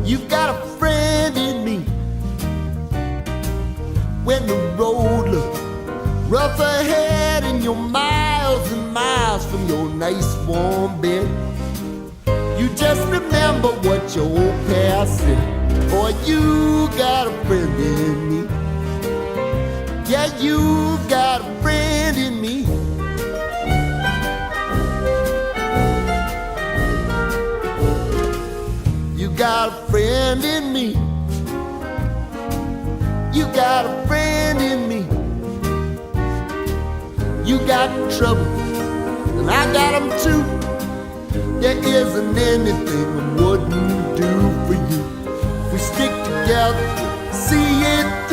You've got a friend in me. When the road looks rough ahead and you're miles and miles from your nice warm bed, you just remember what your old past said. Boy, you got a friend in me. Yeah, you got a friend in me. You got a friend in me. You got a friend in me. You got trouble, and I got them too. There isn't anything I wouldn't do for you. If we stick together, see it